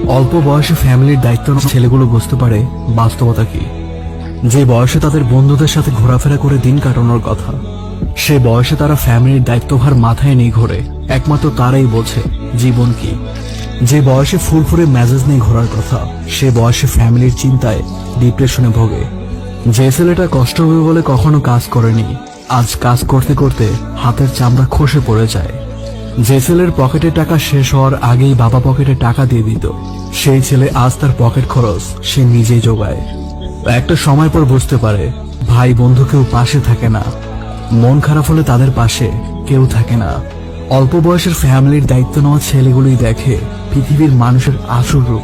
অল্প বয়সে ফ্যামিলির দায়িত্ব নেওয়া ছেলেগুলো বুঝতে পারে বাস্তবতা কি। যে বয়সে তাদের বন্ধুদের সাথে ঘোরাফেরা করে দিন কাটানোর কথা, সে বয়সে তারা ফ্যামিলির দায়িত্বভার মাথায় নিয়ে ঘোরে। একমাত্র তারাই বোঝে জীবন কি। যে বয়সে ফুরফুরে মেজাজ নিয়ে ঘোরার কথা, সে বয়সে ফ্যামিলির চিন্তায় ডিপ্রেশনে ভোগে। যে ছেলেটা কষ্ট হবে বলে কখনো কাজ করেনি, আজ কাজ করতে করতে হাতের চামড়া খসে পড়ে যায়। যে ছেলের পকেটে টাকা শেষ হওয়ার আগেই বাবা পকেটে টাকা দিয়ে দিত, সেই ছেলে আজ তার পকেট খরচ সে নিজেই জোগায়। একটা সময় পর বুঝতে পারে ভাই বন্ধু কেউ পাশে থাকে না, মন খারাপ হলে তাদের পাশে কেউ থাকে না। অল্প বয়সের ফ্যামিলির দায়িত্ব নেওয়া ছেলেগুলোই দেখে পৃথিবীর মানুষের আসল রূপ।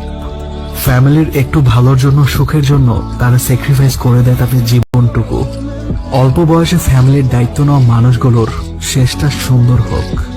ফ্যামিলির একটু ভালোর জন্য, সুখের জন্য তারা স্যাক্রিফাইস করে দেয় তাদের জীবনটুকু। অল্প বয়সে ফ্যামিলির দায়িত্ব নেওয়া মানুষগুলোর শেষটা সুন্দর হোক।